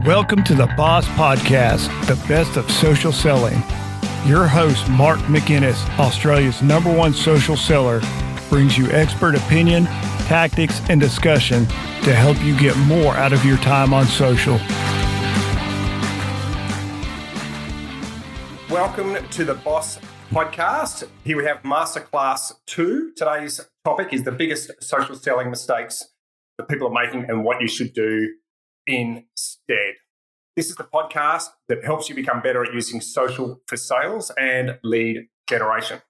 Welcome to the Boss Podcast, the best of social selling. Your host, Mark McInnes, Australia's #1 social seller, brings you expert opinion, tactics, and discussion to help you get more out of your time on social. Welcome to the Boss Podcast. Here we have Masterclass 2. Today's topic is the biggest social selling mistakes that people are making and what you should do instead. This is the podcast that helps you become better at using social for sales and lead generation.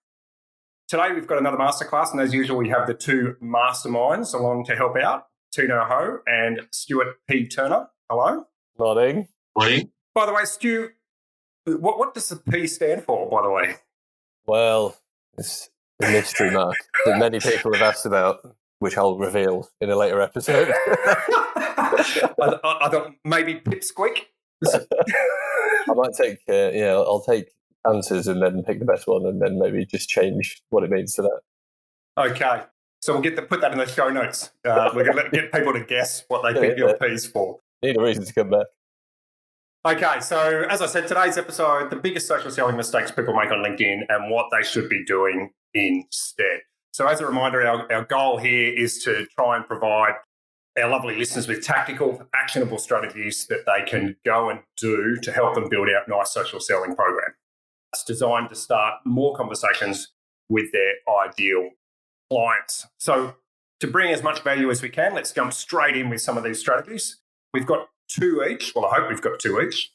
Today, we've got another masterclass, and as usual, we have the two masterminds along to help out, Tino Ho and Stuart P. Turner. Hello. Morning. Morning. By the way, Stu, what does the P stand for, by the way? Well, it's a mystery, Mark, that many people have asked about, which I'll reveal in a later episode. I thought maybe Pipsqueak. I might take, I'll take answers and then pick the best one and then maybe just change what it means to that. Okay. So we'll put that in the show notes. We're going to get people to guess what they think your P's for. Need a reason to come back. Okay, so as I said, today's episode, the biggest social selling mistakes people make on LinkedIn and what they should be doing instead. So as a reminder, our goal here is to try and provide our lovely listeners with tactical, actionable strategies that they can go and do to help them build out a nice social selling program. It's designed to start more conversations with their ideal clients. So to bring as much value as we can, let's jump straight in with some of these strategies. We've got two each. Well, I hope we've got two each.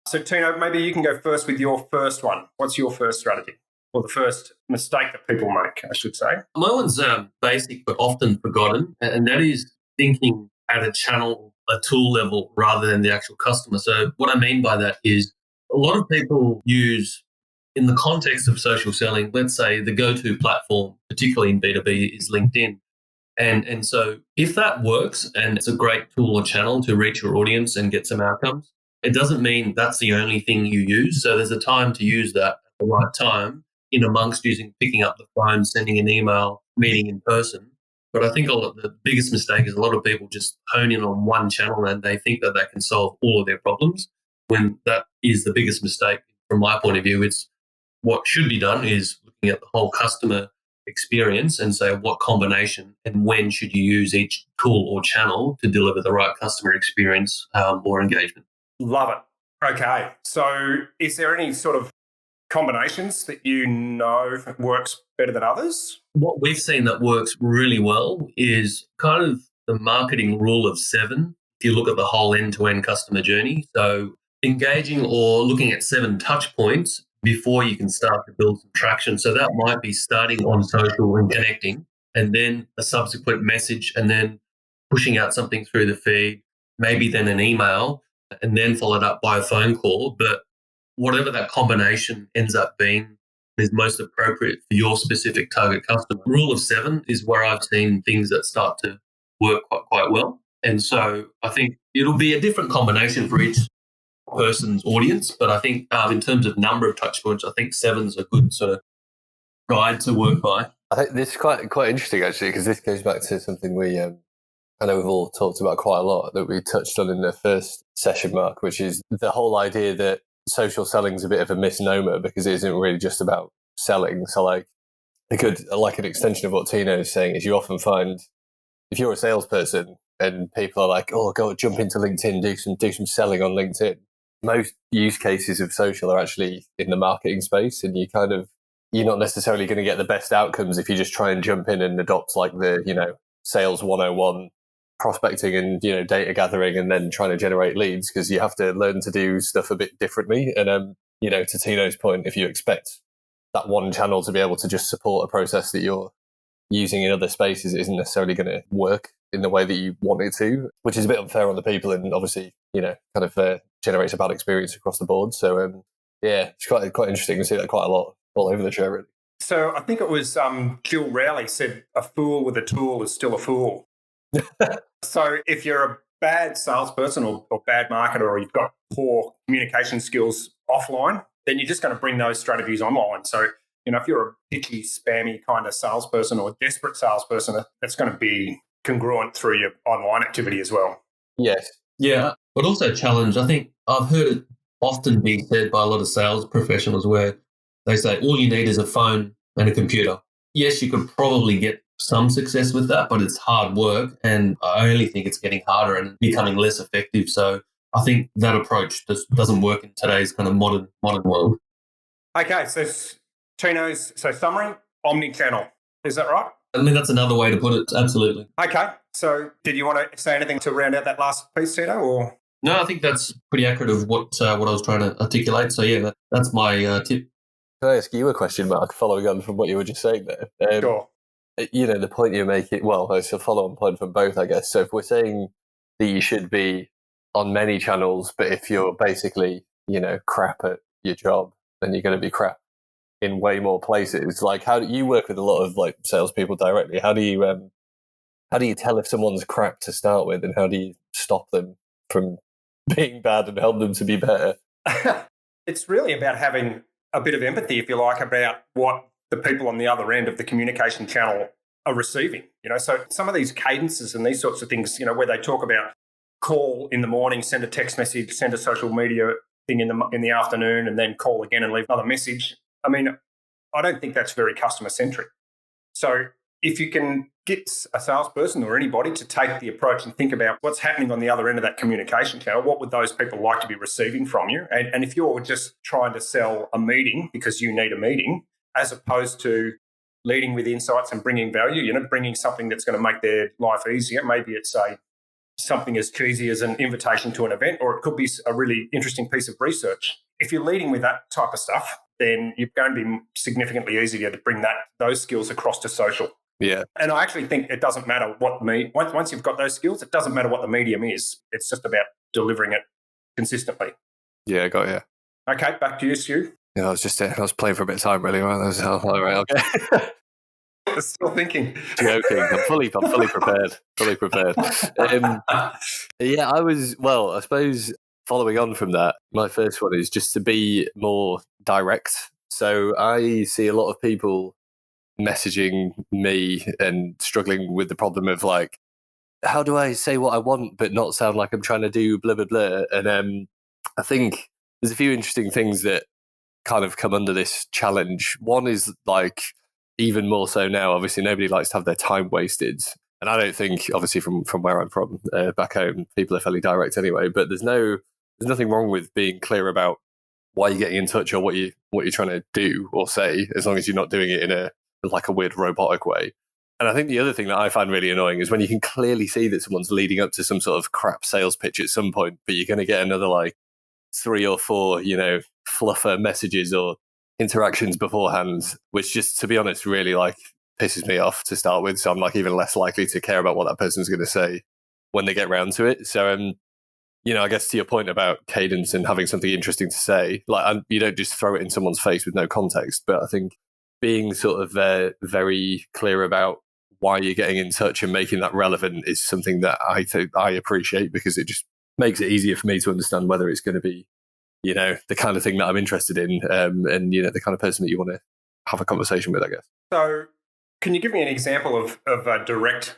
So Tino, maybe you can go first with your first one. What's your first strategy? Or the first mistake that people make, I should say. My one's basic but often forgotten, and that is thinking at a channel, a tool level rather than the actual customer. So what I mean by that is a lot of people use, in the context of social selling, let's say the go-to platform, particularly in B2B, is LinkedIn. And so if that works and it's a great tool or channel to reach your audience and get some outcomes, it doesn't mean that's the only thing you use. So there's a time to use that at the right time in amongst picking up the phone, sending an email, meeting in person. But I think the biggest mistake is a lot of people just hone in on one channel and they think that can solve all of their problems, when that is the biggest mistake from my point of view. It's what should be done is looking at the whole customer experience and say what combination and when should you use each tool or channel to deliver the right customer experience or engagement. Love it. Okay. So is there any sort of combinations that you know works better than others? What we've seen that works really well is kind of the marketing rule of 7. If you look at the whole end-to-end customer journey, so engaging or looking at 7 touch points before you can start to build some traction. So that might be starting on social and connecting, and then a subsequent message, and then pushing out something through the feed, maybe then an email, and then followed up by a phone call. But whatever that combination ends up being is most appropriate for your specific target customer. Rule of 7 is where I've seen things that start to work quite well. And so I think it'll be a different combination for each person's audience. But I think in terms of number of touch points, I think 7's a good sort of guide to work by. I think this is quite interesting, actually, because this goes back to something I know we've all talked about quite a lot, that we touched on in the first session, Mark, which is the whole idea that social selling is a bit of a misnomer because it isn't really just about selling. So like an extension of what Tino is saying is you often find if you're a salesperson and people are like, oh, go jump into LinkedIn, do some selling on LinkedIn. Most use cases of social are actually in the marketing space, and you're not necessarily going to get the best outcomes if you just try and jump in and adopt like the, sales 101 prospecting and, data gathering and then trying to generate leads, because you have to learn to do stuff a bit differently. And, to Tino's point, if you expect that one channel to be able to just support a process that you're using in other spaces, it isn't necessarily going to work in the way that you want it to, which is a bit unfair on the people and obviously, generates a bad experience across the board. So, it's quite interesting to see that quite a lot all over the show, really. So I think it was Jill Rowley said, a fool with a tool is still a fool. So if you're a bad salesperson or bad marketer, or you've got poor communication skills offline, then you're just going to bring those strategies online. So, if you're a pitchy, spammy kind of salesperson or a desperate salesperson, that's going to be congruent through your online activity as well. Yes. Yeah, but also challenge. I think I've heard it often be said by a lot of sales professionals where they say all you need is a phone and a computer. Yes, you could probably get some success with that, but it's hard work. And I only think it's getting harder and becoming less effective. So I think that approach just doesn't work in today's kind of modern world. Okay, so Tino's, so summary, omni-channel. Is that right? I mean, that's another way to put it. Absolutely. Okay, so did you want to say anything to round out that last piece, Tino, or? No, I think that's pretty accurate of what I was trying to articulate. So yeah, that's my tip. Can I ask you a question, Mark, following on from what you were just saying there? Sure. You know, the point you're making, well, it's a follow-on point from both, I guess. So if we're saying that you should be on many channels, but if you're basically, you know, crap at your job, then you're going to be crap in way more places. Like, how do you work with a lot of like salespeople directly? How do you tell if someone's crap to start with, and how do you stop them from being bad and help them to be better? It's really about having a bit of empathy, if you like, about what the people on the other end of the communication channel are receiving. You know, so some of these cadences and these sorts of things, you know, where they talk about call in the morning, send a text message, send a social media thing in the afternoon, and then call again and leave another message. I mean, I don't think that's very customer centric. So if you can get a salesperson or anybody to take the approach and think about what's happening on the other end of that communication channel, what would those people like to be receiving from you? And if you're just trying to sell a meeting because you need a meeting, as opposed to leading with insights and bringing value, you know, bringing something that's going to make their life easier. Maybe it's something as cheesy as an invitation to an event, or it could be a really interesting piece of research. If you're leading with that type of stuff, then you're going to be significantly easier to bring those skills across to social. Yeah. And I actually think it doesn't matter once you've got those skills, it doesn't matter what the medium is. It's just about delivering it consistently. Yeah, got you. Okay, back to you, Stu. Yeah, I was playing for a bit of time, really. Right? That was all right. Okay. Still thinking. Joking. I'm fully prepared. Fully prepared. Yeah, I suppose following on from that, my first one is just to be more direct. So I see a lot of people messaging me and struggling with the problem of like, how do I say what I want but not sound like I'm trying to do blah, blah, blah. And I think there's a few interesting things that kind of come under this challenge. One is like, even more so now, obviously nobody likes to have their time wasted. And I don't think, obviously from where I'm from, back home, people are fairly direct anyway, but there's nothing wrong with being clear about why you're getting in touch or what you're trying to do or say, as long as you're not doing it in a weird robotic way. And I think the other thing that I find really annoying is when you can clearly see that someone's leading up to some sort of crap sales pitch at some point, but you're going to get another like 3 or 4, you know, fluffer messages or interactions beforehand, which just, to be honest, really like pisses me off to start with. So I'm like even less likely to care about what that person's going to say when they get round to it. So, you know, I guess to your point about cadence and having something interesting to say, like you don't just throw it in someone's face with no context. But I think being sort of very clear about why you're getting in touch and making that relevant is something that I think I appreciate, because it just makes it easier for me to understand whether it's going to be, you know, the kind of thing that I'm interested in, and, you know, the kind of person that you want to have a conversation with, I guess. So can you give me an example of a direct,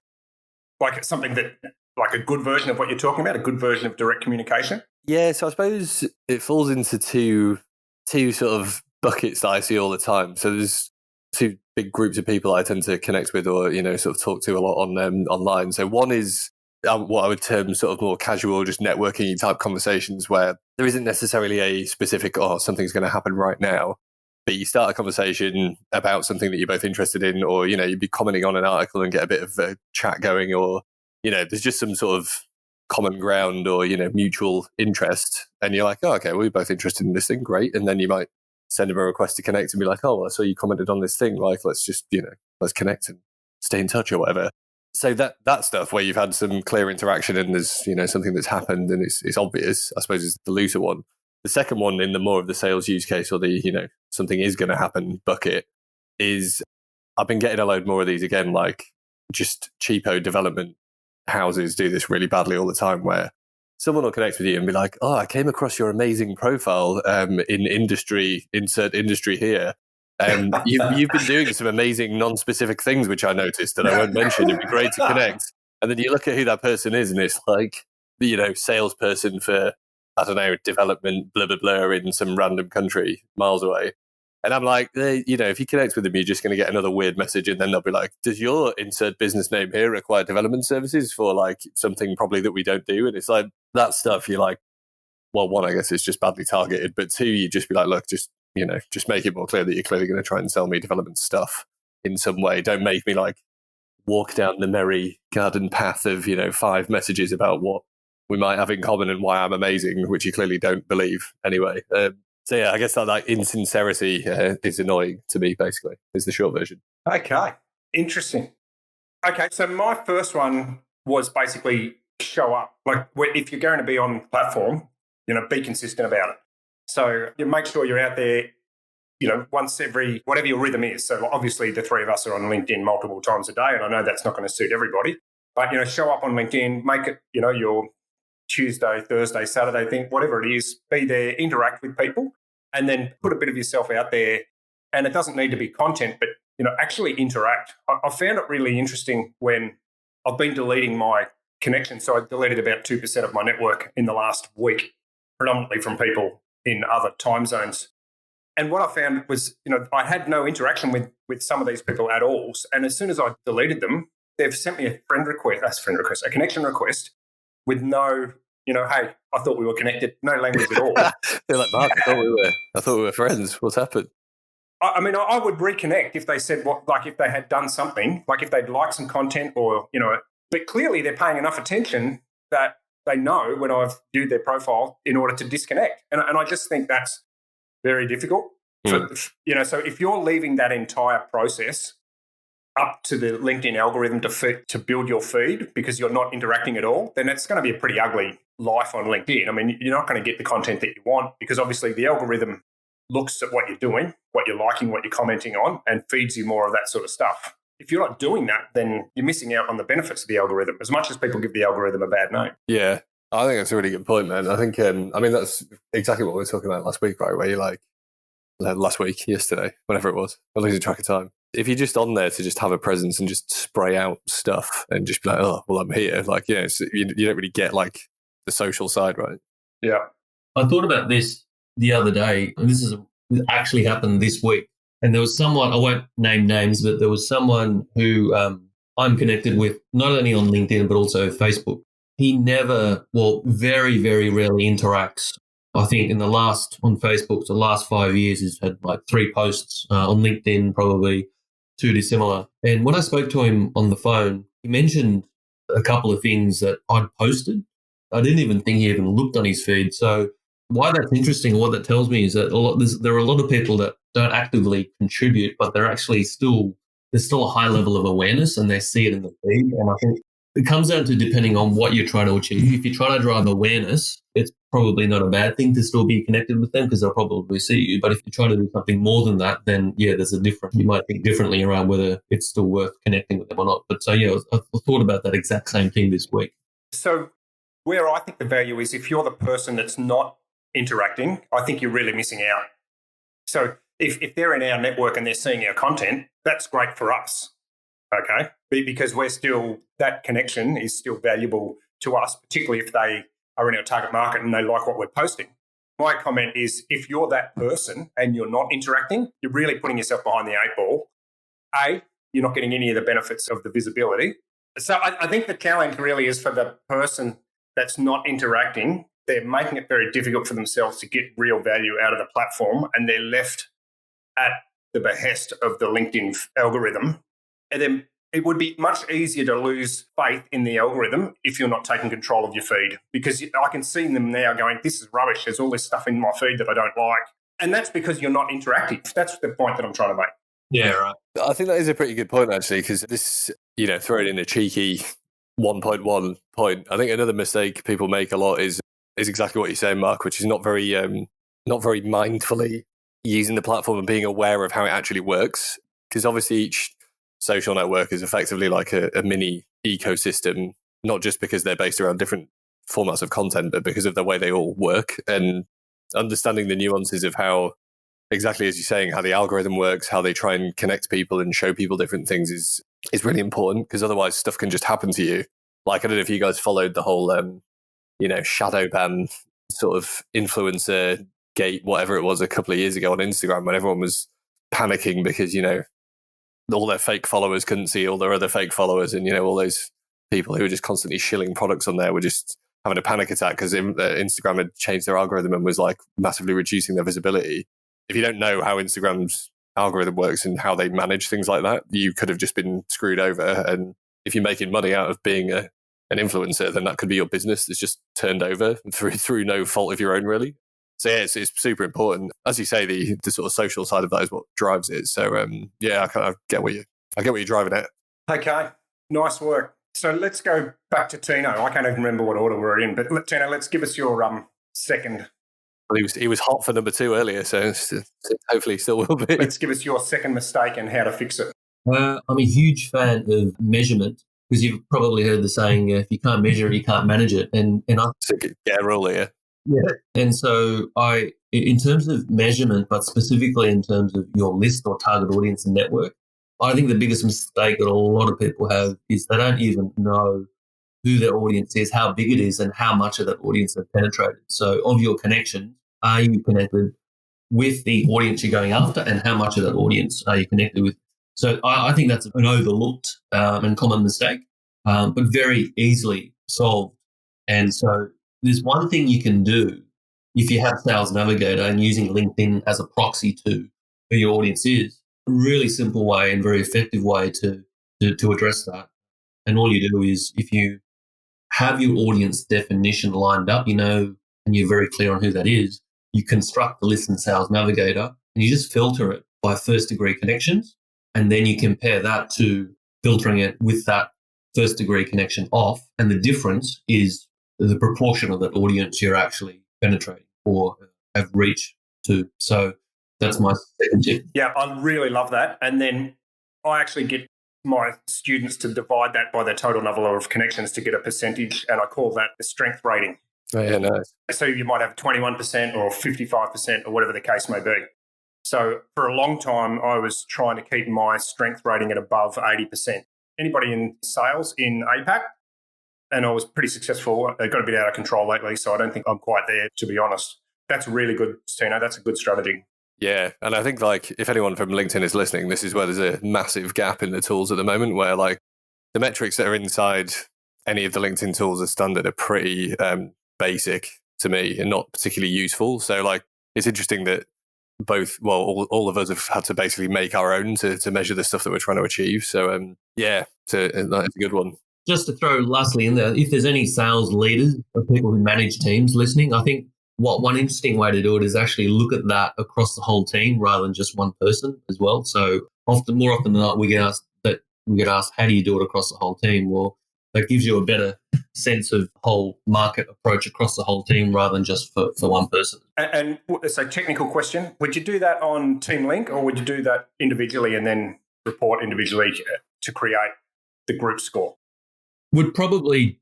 like something that, like a good version of what you're talking about, a good version of direct communication? Yeah, so I suppose it falls into two sort of buckets that I see all the time. So there's 2 big groups of people I tend to connect with or, you know, sort of talk to a lot on online. So one is what I would term sort of more casual, just networking type conversations where there isn't necessarily a specific, something's going to happen right now. But you start a conversation about something that you're both interested in, or, you know, you'd be commenting on an article and get a bit of a chat going, or, you know, there's just some sort of common ground or, you know, mutual interest. And you're like, oh, okay, well, we're both interested in this thing. Great. And then you might send them a request to connect and be like, oh, well, I saw you commented on this thing. Like, let's just, you know, let's connect and stay in touch or whatever. So that stuff where you've had some clear interaction and there's, you know, something that's happened and it's obvious, I suppose, is the looser one. The second one, in the more of the sales use case or the, you know, something is going to happen bucket, is I've been getting a load more of these again, like just cheapo development houses do this really badly all the time, where someone will connect with you and be like, oh, I came across your amazing profile in industry, insert industry here. You've been doing some amazing non-specific things, which I noticed that I won't mention. It'd be great to connect. And then you look at who that person is and it's like, salesperson for, I don't know, development, blah, blah, blah, in some random country miles away. And I'm like, if you connect with them, you're just going to get another weird message. And then they'll be like, does your insert business name here require development services for like something probably that we don't do? And it's like that stuff. You're like, well, one, I guess it's just badly targeted. But two, you just be like, look, just make it more clear that you're clearly going to try and sell me development stuff in some way. Don't make me like walk down the merry garden path of, 5 messages about what we might have in common and why I'm amazing, which you clearly don't believe anyway. So yeah, I guess that like insincerity is annoying to me, basically, is the short version. Okay, interesting. Okay, so my first one was basically show up. Like if you're going to be on the platform, be consistent about it. So you make sure you're out there, once every, whatever your rhythm is. So obviously the three of us are on LinkedIn multiple times a day, and I know that's not going to suit everybody. But, show up on LinkedIn, make it, your Tuesday, Thursday, Saturday thing, whatever it is, be there, interact with people, and then put a bit of yourself out there. And it doesn't need to be content, but, actually interact. I found it really interesting when I've been deleting my connections. So I deleted about 2% of my network in the last week, predominantly from people in other time zones. And what I found was, I had no interaction with some of these people at all. And as soon as I deleted them, they've sent me a a connection request with no, hey, I thought we were connected, no language at all. They're like, Mark, I thought we were friends. What's happened? I would reconnect if they said if they had done something, like if they'd liked some content or, but clearly they're paying enough attention that they know when I've viewed their profile in order to disconnect. And I just think that's very difficult. So if you're leaving that entire process up to the LinkedIn algorithm to build your feed because you're not interacting at all, then it's going to be a pretty ugly life on LinkedIn. I mean, you're not going to get the content that you want because obviously the algorithm looks at what you're doing, what you're liking, what you're commenting on, and feeds you more of that sort of stuff. If you're not doing that, then you're missing out on the benefits of the algorithm, as much as people give the algorithm a bad name. Yeah, I think that's a really good point, man. I think, that's exactly what we were talking about last week, right? Where you're like, yesterday, whenever it was, I'm losing track of time. If you're just on there to just have a presence and just spray out stuff and just be like, oh, well, I'm here. Like, you don't really get like the social side, right? Yeah. I thought about this the other day, and this actually happened this week. And there was someone, I won't name names, but there was someone who I'm connected with, not only on LinkedIn, but also Facebook. He very, very rarely interacts. I think on Facebook, the last 5 years, he's had like 3 posts. On LinkedIn, probably 2 dissimilar. And when I spoke to him on the phone, he mentioned a couple of things that I'd posted. I didn't even think he even looked on his feed. So why that's interesting, what that tells me is that there are a lot of people that don't actively contribute, but there's still a high level of awareness and they see it in the feed. And I think it comes down to depending on what you're trying to achieve. If you're trying to drive awareness, it's probably not a bad thing to still be connected with them because they'll probably see you. But if you're trying to do something more than that, then there's a difference. You might think differently around whether it's still worth connecting with them or not. But so I thought about that exact same thing this week. So where I think the value is, if you're the person that's not interacting, I think you're really missing out. So if they're in our network and they're seeing our content, that's great for us, okay? Because that connection is still valuable to us, particularly if they are in our target market and they like what we're posting. My comment is, if you're that person and you're not interacting, you're really putting yourself behind the 8 ball. You're not getting any of the benefits of the visibility. So I think the challenge really is for the person that's not interacting. They're making it very difficult for themselves to get real value out of the platform, and they're left at the behest of the LinkedIn algorithm. And then it would be much easier to lose faith in the algorithm if you're not taking control of your feed, because I can see them now going, this is rubbish. There's all this stuff in my feed that I don't like. And that's because you're not interactive. That's the point that I'm trying to make. Yeah, right. I think that is a pretty good point, actually, because this, throw it in a cheeky 1.1 point. I think another mistake people make a lot is exactly what you're saying, Mark, which is not very mindfully using the platform and being aware of how it actually works. Because obviously each social network is effectively like a mini ecosystem, not just because they're based around different formats of content, but because of the way they all work. And understanding the nuances of how, exactly as you're saying, how the algorithm works, how they try and connect people and show people different things is really important, because otherwise stuff can just happen to you. Like, I don't know if you guys followed the whole shadow ban sort of influencer gate, whatever it was a couple of years ago on Instagram, when everyone was panicking because, all their fake followers couldn't see all their other fake followers, and, all those people who were just constantly shilling products on there were just having a panic attack because Instagram had changed their algorithm and was like massively reducing their visibility. If you don't know how Instagram's algorithm works and how they manage things like that, you could have just been screwed over. And if you're making money out of being an influencer, then that could be your business that's just turned over through no fault of your own, really. So yeah, it's super important. As you say, the sort of social side of that is what drives it. So I get what you're driving at. Okay, nice work. So let's go back to Tino. I can't even remember what order we're in, but Tino, let's give us your second. Well, he was hot for number 2 earlier, so hopefully he still will be. Let's give us your second mistake and how to fix it. I'm a huge fan of measurement, because you've probably heard the saying, if you can't measure it, you can't manage it. And I get a roll here. Yeah. And so in terms of measurement, but specifically in terms of your list or target audience and network, I think the biggest mistake that a lot of people have is they don't even know who their audience is, how big it is, and how much of that audience they've penetrated. So of your connections, are you connected with the audience you're going after, and how much of that audience are you connected with? So I think that's an overlooked and common mistake, but very easily solved. And so there's one thing you can do if you have Sales Navigator and using LinkedIn as a proxy to who your audience is. A really simple way and very effective way to address that. And all you do is, if you have your audience definition lined up, and you're very clear on who that is, you construct the list in Sales Navigator and you just filter it by first degree connections. And then you compare that to filtering it with that first degree connection off. And the difference is the proportion of that audience you're actually penetrating or have reached to. So that's my second tip. Yeah, I really love that. And then I actually get my students to divide that by their total number of connections to get a percentage, and I call that the strength rating. Oh, yeah, nice. So you might have 21% or 55% or whatever the case may be. So for a long time, I was trying to keep my strength rating at above 80%. Anybody in sales in APAC? And I was pretty successful. I got a bit out of control lately, so I don't think I'm quite there, to be honest. That's really good, Tino. That's a good strategy. Yeah, and I think if anyone from LinkedIn is listening, this is where there's a massive gap in the tools at the moment, where the metrics that are inside any of the LinkedIn tools as standard are pretty basic to me and not particularly useful. So it's interesting that all of us have had to basically make our own to measure the stuff that we're trying to achieve. So that's a good one. Just to throw lastly in there, if there's any sales leaders or people who manage teams listening, I think one interesting way to do it is actually look at that across the whole team rather than just one person as well. So more often than not, we get asked, how do you do it across the whole team? Well, that gives you a better sense of whole market approach across the whole team rather than just for one person. And so, technical question, would you do that on Team Link, or would you do that individually and then report individually to create the group score? Would probably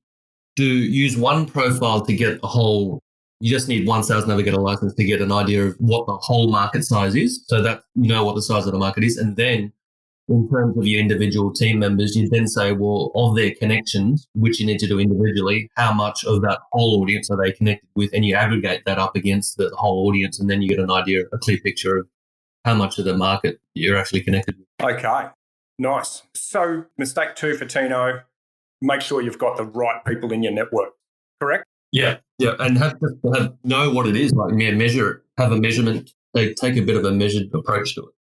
use one profile to get a whole. You just need one Sales Navigator license to get an idea of what the whole market size is, so that you know what the size of the market is. And then in terms of your individual team members, you then say, well, of their connections, which you need to do individually, how much of that whole audience are they connected with? And you aggregate that up against the whole audience, and then you get an idea, a clear picture of how much of the market you're actually connected with. Okay, nice. So mistake 2 for Tino, make sure you've got the right people in your network, correct? Yeah, and know what it is, measure it, have a measurement, take a bit of a measured approach to it.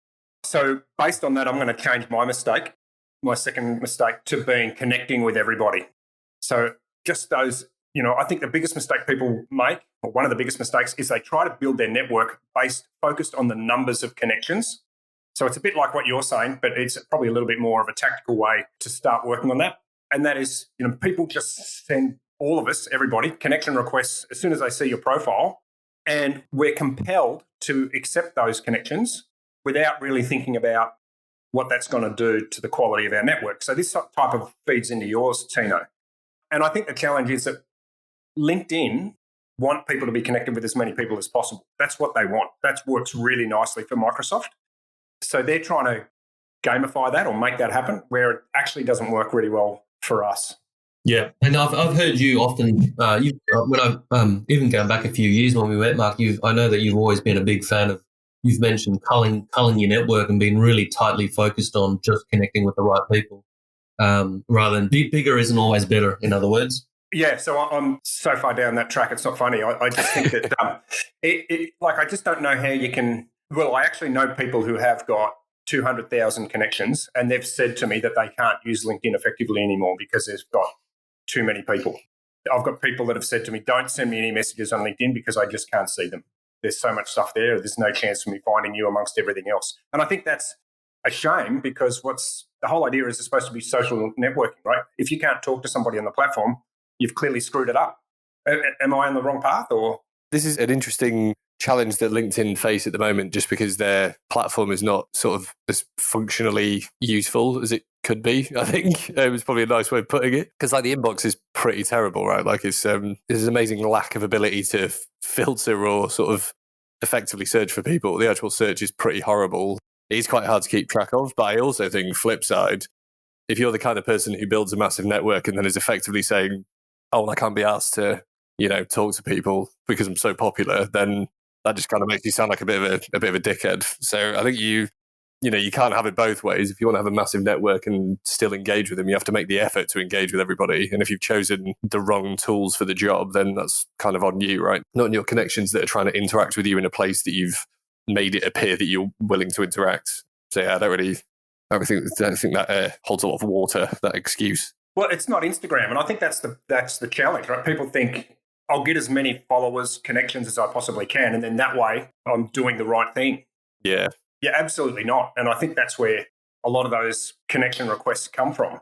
So based on that, I'm going to change my second mistake, to being connecting with everybody. So just those, I think the biggest mistake people make, or one of the biggest mistakes, is they try to build their network focused on the numbers of connections. So it's a bit like what you're saying, but it's probably a little bit more of a tactical way to start working on that. And that is, people just send all of us, everybody, connection requests as soon as they see your profile, and we're compelled to accept those connections without really thinking about what that's going to do to the quality of our network. So this type of feeds into yours, Tino. And I think the challenge is that LinkedIn want people to be connected with as many people as possible. That's what they want. That works really nicely for Microsoft. So they're trying to gamify that or make that happen, where it actually doesn't work really well for us. Yeah, and I've heard you often. When I even going back a few years when we met, Mark, I know that you've always been a big fan of. You've mentioned culling your network and being really tightly focused on just connecting with the right people, rather than bigger isn't always better. In other words. Yeah, so I'm so far down that track. It's not funny. I just think that I just don't know how you can. Well, I actually know people who have got 200,000 connections, and they've said to me that they can't use LinkedIn effectively anymore because they've got too many people. I've got people that have said to me, don't send me any messages on LinkedIn because I just can't see them. There's so much stuff there. There's no chance for me finding you amongst everything else. And I think that's a shame because the whole idea is it's supposed to be social networking, right? If you can't talk to somebody on the platform, you've clearly screwed it up. Am I on the wrong path or? This is an interesting challenge that LinkedIn face at the moment just because their platform is not sort of as functionally useful as it could be, I think. It was probably a nice way of putting it. Because like the inbox is pretty terrible, right? Like there's an amazing lack of ability to filter or sort of effectively search for people. The actual search is pretty horrible. It is quite hard to keep track of. But I also think, flip side, if you're the kind of person who builds a massive network and then is effectively saying, oh, I can't be asked to, talk to people because I'm so popular, then that just kind of makes you sound like a bit of a dickhead. So I think you can't have it both ways. If you want to have a massive network and still engage with them, you have to make the effort to engage with everybody. And if you've chosen the wrong tools for the job, then that's kind of on you, right? Not on your connections that are trying to interact with you in a place that you've made it appear that you're willing to interact. So yeah, I don't think that holds a lot of water, that excuse. Well, it's not Instagram, and I think that's the challenge, right? People think I'll get as many followers, connections as I possibly can, and then that way I'm doing the right thing. Yeah. Yeah, absolutely not. And I think that's where a lot of those connection requests come from.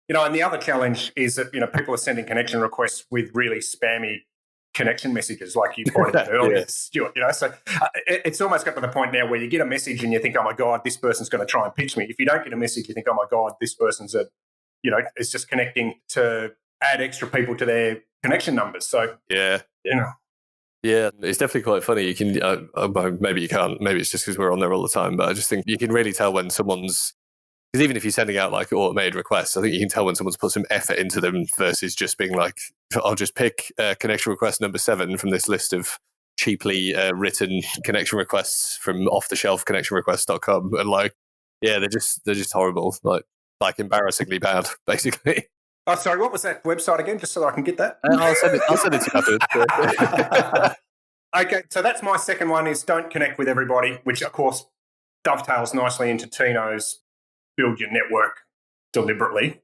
And the other challenge is that, people are sending connection requests with really spammy connection messages like you pointed out earlier, Stuart. So it's almost got to the point now where you get a message and you think, oh my God, this person's going to try and pitch me. If you don't get a message, you think, oh my God, this person's is just connecting to add extra people to their connection numbers. So, yeah. Yeah, it's definitely quite funny. You can, maybe you can't, maybe it's just because we're on there all the time, but I just think you can really tell when someone's, because even if you're sending out like automated requests, I think you can tell when someone's put some effort into them versus just being like, I'll just pick connection request number 7 from this list of cheaply written connection requests from off-the-shelf connectionrequests.com. And like, yeah, they're just horrible, like embarrassingly bad, basically. Oh, sorry, what was that website again, just so I can get that? I'll send it to you afterwards. Okay, so that's my second one is don't connect with everybody, which, of course, dovetails nicely into Tino's build your network deliberately.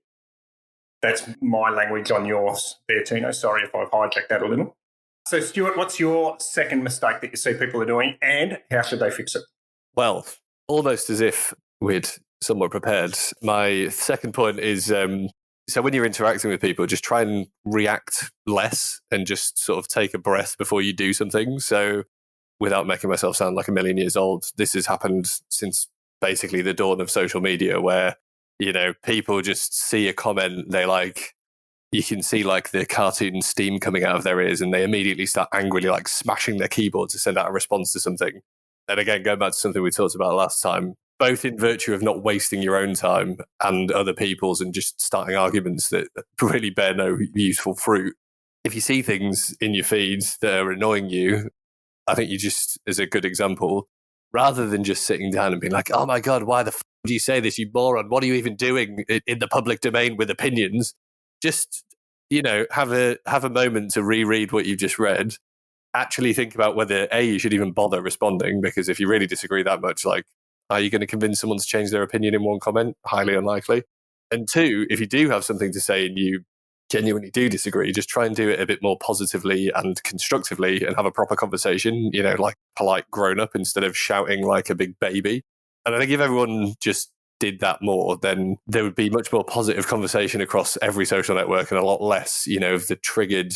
That's my language on yours there, Tino. Sorry if I've hijacked that a little. So, Stuart, what's your second mistake that you see people are doing and how should they fix it? Well, almost as if we'd somewhat prepared. My second point is... So when you're interacting with people, just try and react less and just sort of take a breath before you do something. So without making myself sound like a million years old, this has happened since basically the dawn of social media where, people just see a comment, you can see like the cartoon steam coming out of their ears and they immediately start angrily like smashing their keyboard to send out a response to something. And again, going back to something we talked about last time, both in virtue of not wasting your own time and other people's and just starting arguments that really bear no useful fruit. If you see things in your feeds that are annoying you, I think you just, as a good example, rather than just sitting down and being like, oh my God, why the f*** do you say this, you moron? What are you even doing in the public domain with opinions? Just, have a moment to reread what you've just read. Actually think about whether, A, you should even bother responding, because if you really disagree that much, like, are you going to convince someone to change their opinion in one comment? Highly unlikely. And 2, if you do have something to say and you genuinely do disagree, just try and do it a bit more positively and constructively and have a proper conversation, like polite grown up instead of shouting like a big baby. And I think if everyone just did that more, then there would be much more positive conversation across every social network and a lot less, of the triggered,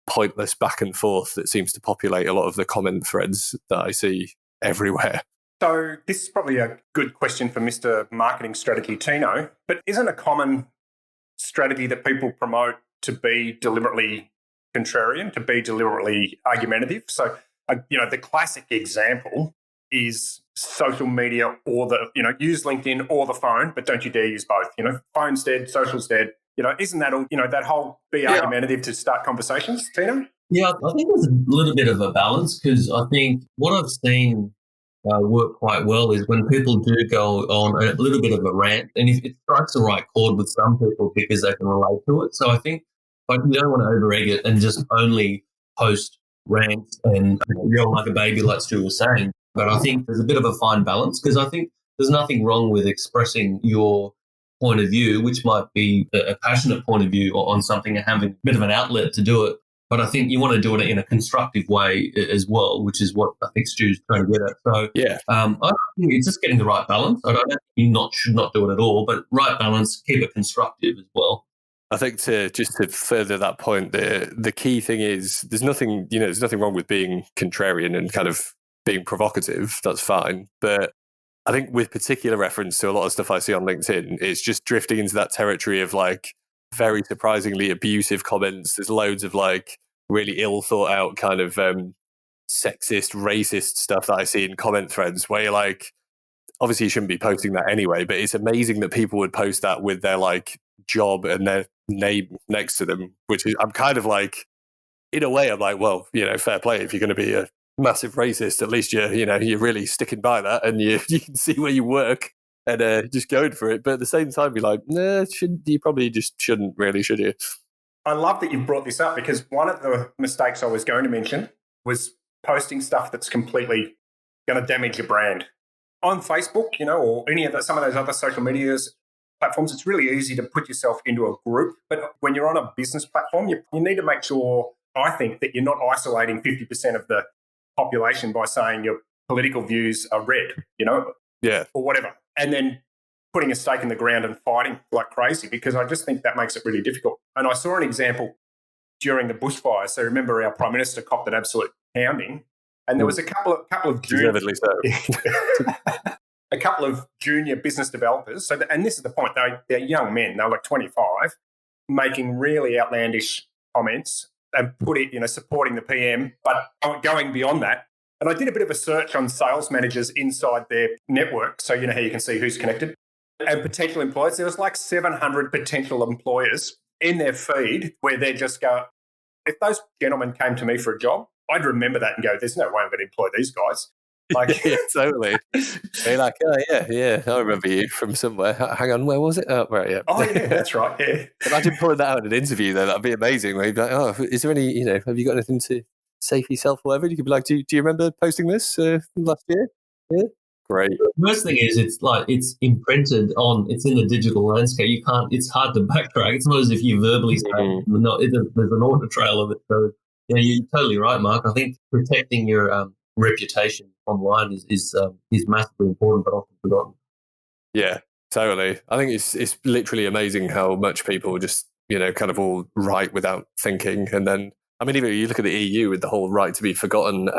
pointless back and forth that seems to populate a lot of the comment threads that I see everywhere. So this is probably a good question for Mr. Marketing Strategy Tino, but isn't a common strategy that people promote to be deliberately contrarian, to be deliberately argumentative? So, the classic example is social media or use LinkedIn or the phone, but don't you dare use both. Phone's dead, social's dead, Isn't that all, that whole be argumentative to start conversations, Tino? Yeah, I think there's a little bit of a balance, because I think what I've seen work quite well is when people do go on a little bit of a rant, and if it strikes the right chord with some people because they can relate to it. So I think you don't want to over-egg it and just only post rants and yell like a baby, like Stu was saying. But I think there's a bit of a fine balance, because I think there's nothing wrong with expressing your point of view, which might be a passionate point of view on something and having a bit of an outlet to do it. But I think you want to do it in a constructive way as well, which is what I think Stu's trying to get at. So I think it's just getting the right balance. I don't think you should not do it at all, but right balance, keep it constructive as well. I think to further that point, the key thing is there's nothing wrong with being contrarian and kind of being provocative. That's fine. But I think with particular reference to a lot of stuff I see on LinkedIn, it's just drifting into that territory of like very surprisingly abusive comments. There's loads of like really ill thought out kind of sexist, racist stuff that I see in comment threads where you're like, obviously you shouldn't be posting that anyway, but it's amazing that people would post that with their like job and their name next to them, which is, I'm kind of like, in a way, I'm like, well, fair play. If you're going to be a massive racist, at least you're really sticking by that, and you can see where you work and just going for it. But at the same time, you're like, nah, you probably just shouldn't really, should you? I love that you've brought this up, because one of the mistakes I was going to mention was posting stuff that's completely going to damage your brand. On Facebook, or any of some of those other social medias platforms, it's really easy to put yourself into a group. But when you're on a business platform, you need to make sure, I think, that you're not isolating 50% of the population by saying your political views are red, or whatever, and then putting a stake in the ground and fighting like crazy, because I just think that makes it really difficult. And I saw an example during the bushfires. So remember, our Prime Minister copped an absolute pounding, and there was a couple of deservedly so. a couple of junior business developers. So, and this is the point, they're young men, they're like 25, making really outlandish comments and supporting the PM, but going beyond that. And I did a bit of a search on sales managers inside their network. So, how you can see who's connected and potential employers. There was like 700 potential employers in their feed where they just go, if those gentlemen came to me for a job, I'd remember that and go, there's no way I'm going to employ these guys. Like, yeah, totally. They're like, oh, yeah, I remember you from somewhere. Hang on, where was it? Oh, right, yeah. Oh, yeah, that's right, yeah. Imagine pulling that out in an interview, though. That'd be amazing. Where you'd be like, oh, is there any, have you got anything to say for yourself or whatever? You could be like, do you remember posting this last year? Yeah. Great. The worst thing is it's imprinted on, it's in the digital landscape. It's hard to backtrack. It's not as if you verbally say, no, there's an audit trail of it. So, you're totally right, Mark. I think protecting your reputation online is massively important, but often forgotten. Yeah, totally. I think it's literally amazing how much people just, kind of all write without thinking. And then, I mean, even you look at the EU with the whole right to be forgotten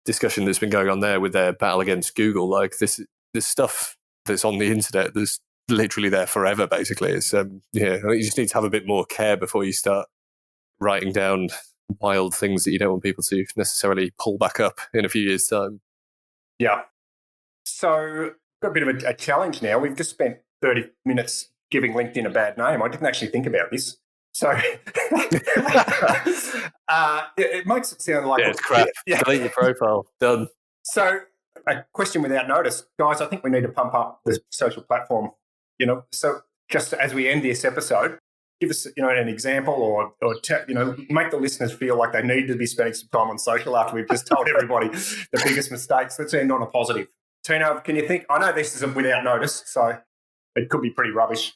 discussion that's been going on there with their battle against Google. Like this stuff that's on the internet that's literally there forever, basically. It's I think you just need to have a bit more care before you start writing down wild things that you don't want people to necessarily pull back up in a few years' time. Yeah. So got a bit of a challenge now. We've just spent 30 minutes giving LinkedIn a bad name. I didn't actually think about this. So it makes it sound like... Yeah, it's crap. Yeah. Delete your profile. Done. So a question without notice. Guys, I think we need to pump up the social platform. So just as we end this episode, give us, an example or make the listeners feel like they need to be spending some time on social after we've just told everybody the biggest mistakes. Let's end on a positive. Tina, can you think? I know this isn't without notice, so it could be pretty rubbish.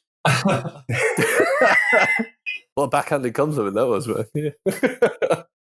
What a backhanded compliment that was, man. Yeah.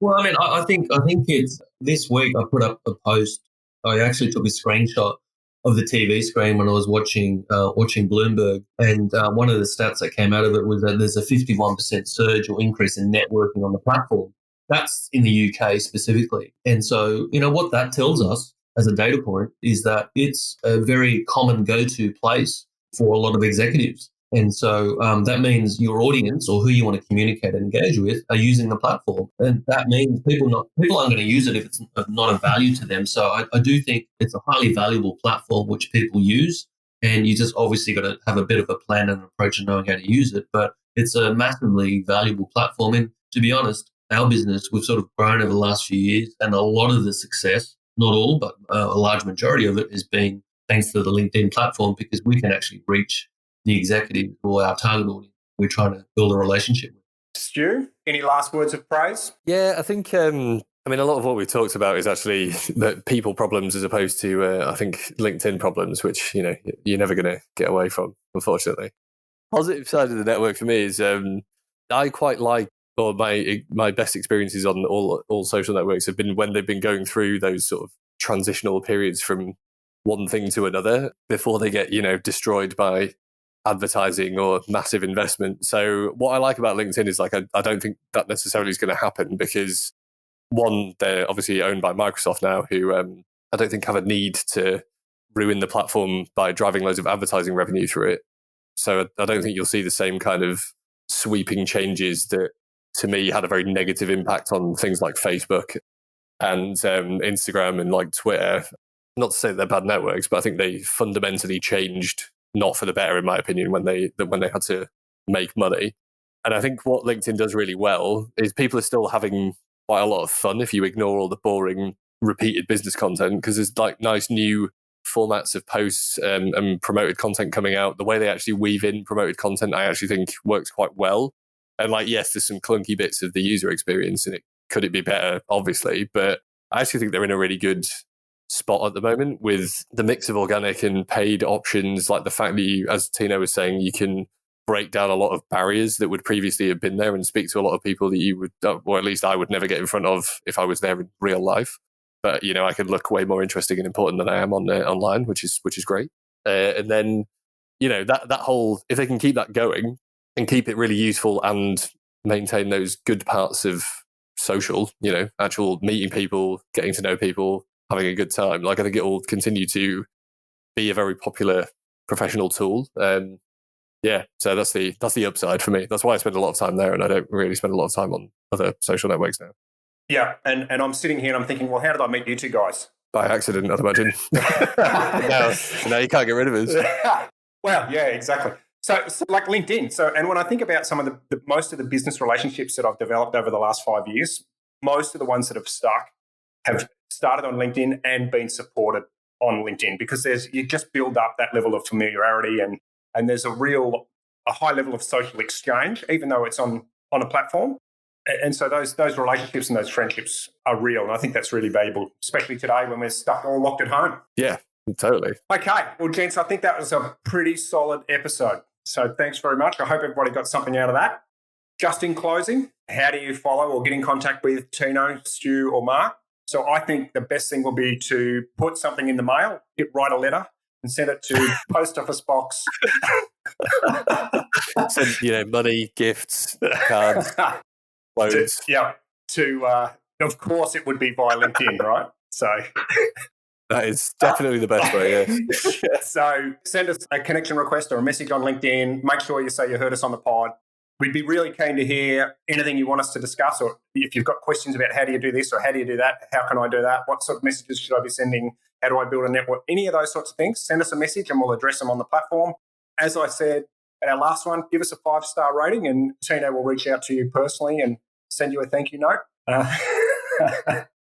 Well, I mean, I think it's this week. I put up a post. I actually took a screenshot of the TV screen when I was watching Bloomberg, and one of the stats that came out of it was that there's a 51% surge or increase in networking on the platform. That's in the UK specifically, and so what that tells us as a data point is that it's a very common go-to place for a lot of executives. And so that means your audience or who you want to communicate and engage with are using the platform. And that means people aren't going to use it if it's not of value to them. So I do think it's a highly valuable platform which people use. And you just obviously got to have a bit of a plan and approach and knowing how to use it. But it's a massively valuable platform. And to be honest, our business, we've sort of grown over the last few years, and a lot of the success, not all, but a large majority of it has been thanks to the LinkedIn platform, because we can actually reach the executive or our target audience we're trying to build a relationship with. Stu, any last words of praise? Yeah, I think, a lot of what we've talked about is actually the people problems as opposed to, I think, LinkedIn problems, which, you're never going to get away from, unfortunately. Positive side of the network for me is I quite like, or my best experiences on all social networks have been when they've been going through those sort of transitional periods from one thing to another before they get, destroyed by advertising or massive investment. So what I like about LinkedIn is like, I don't think that necessarily is going to happen because one, they're obviously owned by Microsoft now, who I don't think have a need to ruin the platform by driving loads of advertising revenue through it. So I don't think you'll see the same kind of sweeping changes that to me had a very negative impact on things like Facebook and Instagram and like Twitter. Not to say they're bad networks, but I think they fundamentally changed, not for the better, in my opinion, when they had to make money. And I think what LinkedIn does really well is people are still having quite a lot of fun if you ignore all the boring, repeated business content, because there's like nice new formats of posts and promoted content coming out. The way they actually weave in promoted content, I actually think works quite well. And like, yes, there's some clunky bits of the user experience and could it be better? Obviously. But I actually think they're in a really good spot at the moment with the mix of organic and paid options, like the fact that you, as Tino was saying, you can break down a lot of barriers that would previously have been there and speak to a lot of people that you would, or at least I would never get in front of if I was there in real life. But, I could look way more interesting and important than I am online, which is great. And then, that whole, if they can keep that going and keep it really useful and maintain those good parts of social, actual meeting people, getting to know people, having a good time, like I think it will continue to be a very popular professional tool. So that's the upside for me. That's why I spend a lot of time there, and I don't really spend a lot of time on other social networks now. Yeah, and I'm sitting here and I'm thinking, well, how did I meet you two guys? By accident, I'd imagine. No, you can't get rid of us. Well, yeah, exactly. So like LinkedIn. And when I think about some of the most of the business relationships that I've developed over the last 5 years, most of the ones that have stuck have started on LinkedIn and been supported on LinkedIn, because you just build up that level of familiarity and there's a high level of social exchange, even though it's on a platform. And so those relationships and those friendships are real. And I think that's really valuable, especially today when we're stuck all locked at home. Yeah, totally. Okay. Well, gents, I think that was a pretty solid episode. So thanks very much. I hope everybody got something out of that. Just in closing, how do you follow or get in contact with Tino, Stu or Mark? So I think the best thing will be to put something in the mail, write a letter and send it to Post Office Box. Send, money, gifts, cards. Loads. Of course, it would be via LinkedIn, right? So that is definitely the best way. Yeah. So send us a connection request or a message on LinkedIn. Make sure you say you heard us on the pod. We'd be really keen to hear anything you want us to discuss, or if you've got questions about how do you do this or how do you do that, how can I do that, what sort of messages should I be sending, how do I build a network, any of those sorts of things. Send us a message and we'll address them on the platform. As I said, at our last one, give us a 5-star rating and Tino will reach out to you personally and send you a thank you note.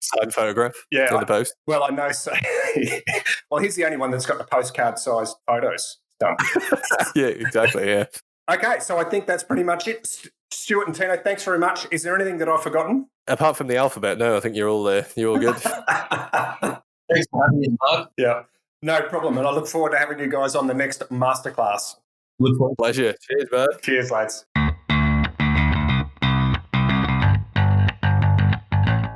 Signed photograph in the post. Well, I know. So, well, he's the only one that's got the postcard-sized photos done. Yeah, exactly, yeah. Okay, so I think that's pretty much it. Stuart and Tino, thanks very much. Is there anything that I've forgotten? Apart from the alphabet, no, I think you're all good. Thanks for having me, Mark. Yeah, no problem. And I look forward to having you guys on the next masterclass. Look forward. Pleasure. Cheers, man. Cheers, lads.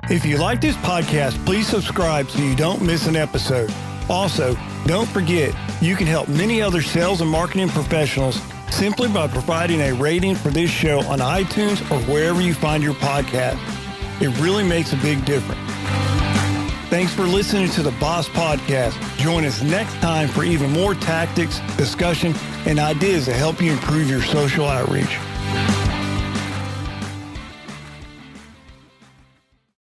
If you like this podcast, please subscribe so you don't miss an episode. Also, don't forget, you can help many other sales and marketing professionals simply by providing a rating for this show on iTunes or wherever you find your podcast. It really makes a big difference. Thanks for listening to the Boss Podcast. Join us next time for even more tactics, discussion, and ideas to help you improve your social outreach.